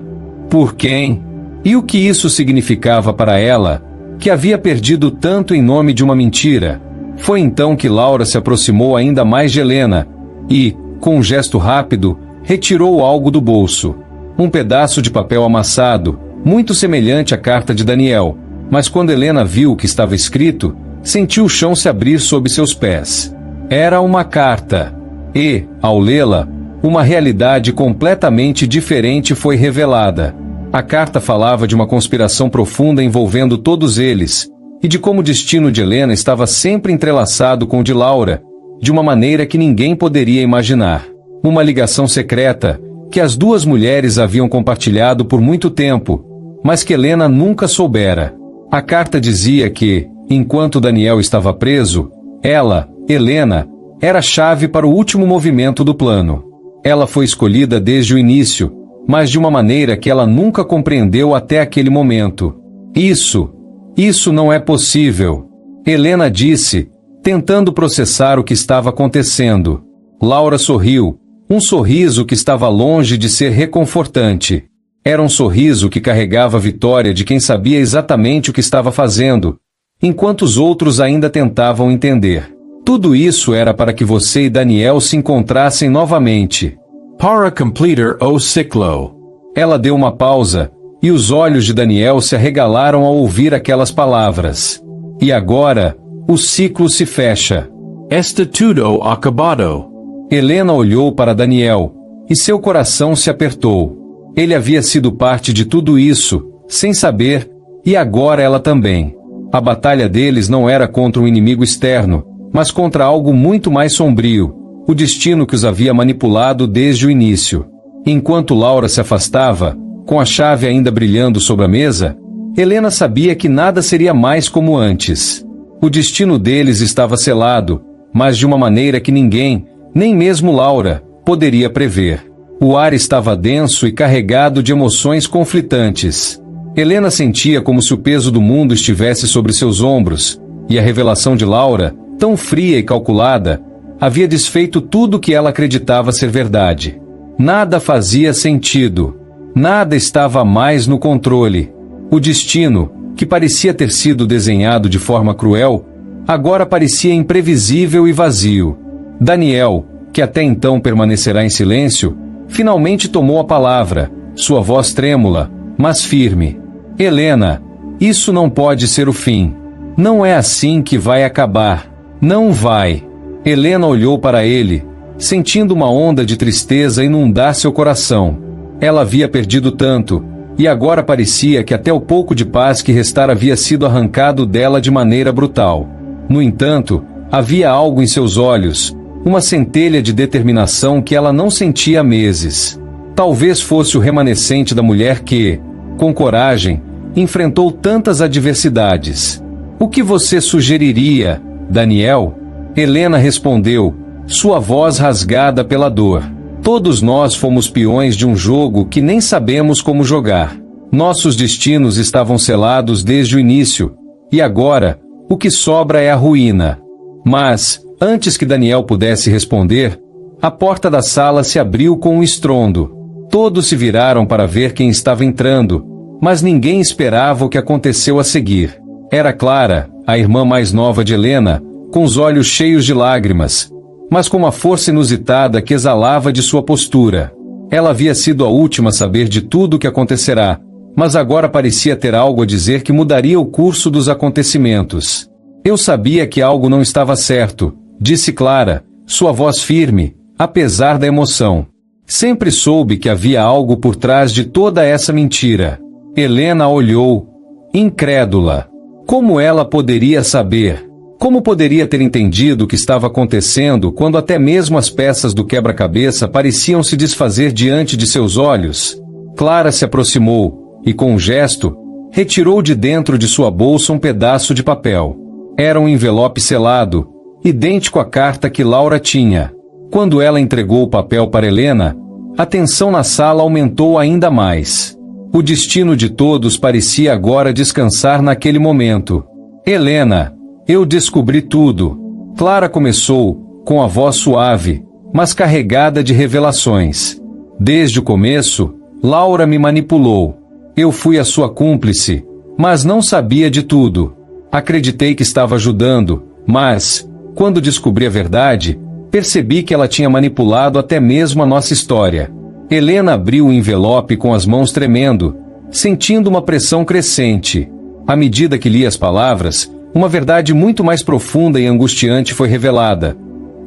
Por quem? E o que isso significava para ela, que havia perdido tanto em nome de uma mentira? Foi então que Laura se aproximou ainda mais de Helena e, com um gesto rápido, retirou algo do bolso. Um pedaço de papel amassado, muito semelhante à carta de Daniel. Mas quando Helena viu o que estava escrito, sentiu o chão se abrir sob seus pés. Era uma carta. E, ao lê-la, uma realidade completamente diferente foi revelada. A carta falava de uma conspiração profunda envolvendo todos eles, e de como o destino de Helena estava sempre entrelaçado com o de Laura, de uma maneira que ninguém poderia imaginar. Uma ligação secreta, que as duas mulheres haviam compartilhado por muito tempo, mas que Helena nunca soubera. A carta dizia que, enquanto Daniel estava preso, ela, Helena, era a chave para o último movimento do plano. Ela foi escolhida desde o início, mas de uma maneira que ela nunca compreendeu até aquele momento. Isso não é possível. Helena disse, tentando processar o que estava acontecendo. Laura sorriu, um sorriso que estava longe de ser reconfortante. Era um sorriso que carregava a vitória de quem sabia exatamente o que estava fazendo, enquanto os outros ainda tentavam entender. Tudo isso era para que você e Daniel se encontrassem novamente. Para completer o ciclo. Ela deu uma pausa, e os olhos de Daniel se arregalaram ao ouvir aquelas palavras. E agora, o ciclo se fecha. Está tudo acabado. Helena olhou para Daniel, e seu coração se apertou. Ele havia sido parte de tudo isso, sem saber, e agora ela também. A batalha deles não era contra um inimigo externo, mas contra algo muito mais sombrio, o destino que os havia manipulado desde o início. Enquanto Laura se afastava, com a chave ainda brilhando sobre a mesa, Helena sabia que nada seria mais como antes. O destino deles estava selado, mas de uma maneira que ninguém, nem mesmo Laura, poderia prever. O ar estava denso e carregado de emoções conflitantes. Helena sentia como se o peso do mundo estivesse sobre seus ombros, e a revelação de Laura, tão fria e calculada, havia desfeito tudo o que ela acreditava ser verdade. Nada fazia sentido. Nada estava mais no controle. O destino, que parecia ter sido desenhado de forma cruel, agora parecia imprevisível e vazio. Daniel, que até então permanecerá em silêncio, finalmente tomou a palavra, sua voz trêmula, mas firme. Helena, isso não pode ser o fim. Não é assim que vai acabar. Não vai. Helena olhou para ele, sentindo uma onda de tristeza inundar seu coração. Ela havia perdido tanto, e agora parecia que até o pouco de paz que restara havia sido arrancado dela de maneira brutal. No entanto, havia algo em seus olhos, uma centelha de determinação que ela não sentia há meses. Talvez fosse o remanescente da mulher que, com coragem, enfrentou tantas adversidades. O que você sugeriria, Daniel? Helena respondeu, sua voz rasgada pela dor. Todos nós fomos peões de um jogo que nem sabemos como jogar. Nossos destinos estavam selados desde o início, e agora, o que sobra é a ruína. Mas, antes que Daniel pudesse responder, a porta da sala se abriu com um estrondo. Todos se viraram para ver quem estava entrando, mas ninguém esperava o que aconteceu a seguir. Era Clara, a irmã mais nova de Helena, com os olhos cheios de lágrimas, mas com uma força inusitada que exalava de sua postura. Ela havia sido a última a saber de tudo o que acontecerá, mas agora parecia ter algo a dizer que mudaria o curso dos acontecimentos. Eu sabia que algo não estava certo, disse Clara, sua voz firme, apesar da emoção. Sempre soube que havia algo por trás de toda essa mentira. Helena olhou, incrédula. Como ela poderia saber? Como poderia ter entendido o que estava acontecendo quando até mesmo as peças do quebra-cabeça pareciam se desfazer diante de seus olhos? Clara se aproximou e, com um gesto, retirou de dentro de sua bolsa um pedaço de papel. Era um envelope selado, idêntico à carta que Laura tinha. Quando ela entregou o papel para Helena, a tensão na sala aumentou ainda mais. O destino de todos parecia agora descansar naquele momento. Helena, eu descobri tudo. Clara começou, com a voz suave, mas carregada de revelações. Desde o começo, Laura me manipulou. Eu fui a sua cúmplice, mas não sabia de tudo. Acreditei que estava ajudando, mas, quando descobri a verdade, percebi que ela tinha manipulado até mesmo a nossa história. Helena abriu o envelope com as mãos tremendo, sentindo uma pressão crescente. À medida que lia as palavras, uma verdade muito mais profunda e angustiante foi revelada.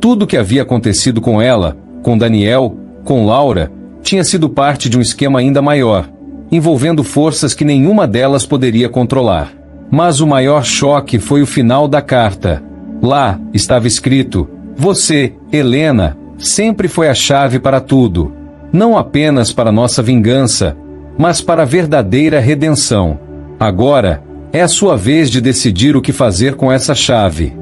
Tudo o que havia acontecido com ela, com Daniel, com Laura, tinha sido parte de um esquema ainda maior, envolvendo forças que nenhuma delas poderia controlar. Mas o maior choque foi o final da carta. Lá estava escrito: você, Helena, sempre foi a chave para tudo. Não apenas para nossa vingança, mas para a verdadeira redenção. Agora, é a sua vez de decidir o que fazer com essa chave.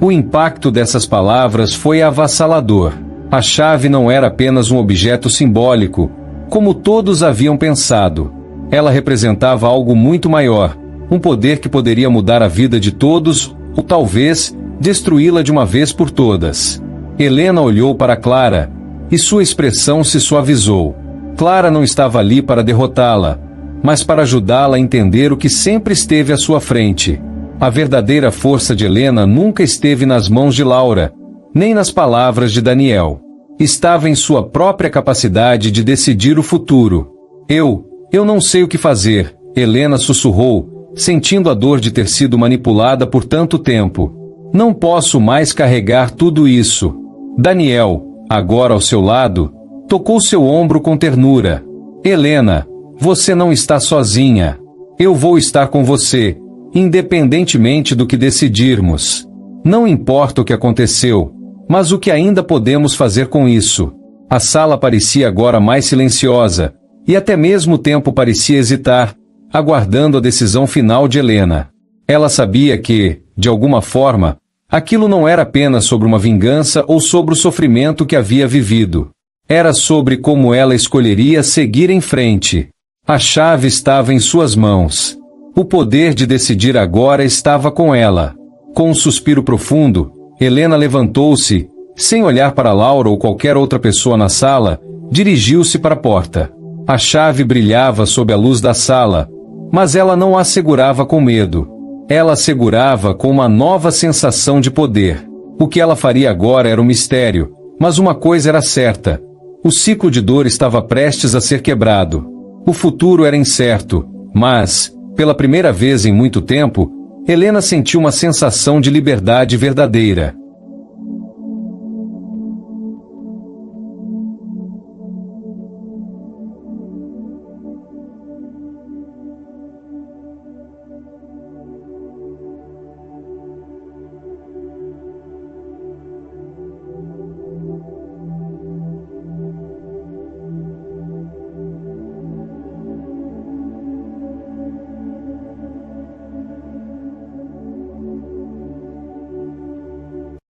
O impacto dessas palavras foi avassalador. A chave não era apenas um objeto simbólico, como todos haviam pensado. Ela representava algo muito maior, um poder que poderia mudar a vida de todos, ou talvez destruí-la de uma vez por todas. Helena olhou para Clara, e sua expressão se suavizou. Clara não estava ali para derrotá-la, mas para ajudá-la a entender o que sempre esteve à sua frente. A verdadeira força de Helena nunca esteve nas mãos de Laura, nem nas palavras de Daniel. Estava em sua própria capacidade de decidir o futuro. Eu não sei o que fazer, Helena sussurrou, sentindo a dor de ter sido manipulada por tanto tempo. Não posso mais carregar tudo isso. Daniel, agora ao seu lado, tocou seu ombro com ternura. Helena, você não está sozinha. Eu vou estar com você, independentemente do que decidirmos. Não importa o que aconteceu, mas o que ainda podemos fazer com isso. A sala parecia agora mais silenciosa, e até mesmo o tempo parecia hesitar, aguardando a decisão final de Helena. Ela sabia que, de alguma forma, aquilo não era apenas sobre uma vingança ou sobre o sofrimento que havia vivido. Era sobre como ela escolheria seguir em frente. A chave estava em suas mãos. O poder de decidir agora estava com ela. Com um suspiro profundo, Helena levantou-se, sem olhar para Laura ou qualquer outra pessoa na sala, dirigiu-se para a porta. A chave brilhava sob a luz da sala, mas ela não a segurava com medo. Ela a segurava com uma nova sensação de poder. O que ela faria agora era um mistério, mas uma coisa era certa. O ciclo de dor estava prestes a ser quebrado. O futuro era incerto, mas, pela primeira vez em muito tempo, Helena sentiu uma sensação de liberdade verdadeira.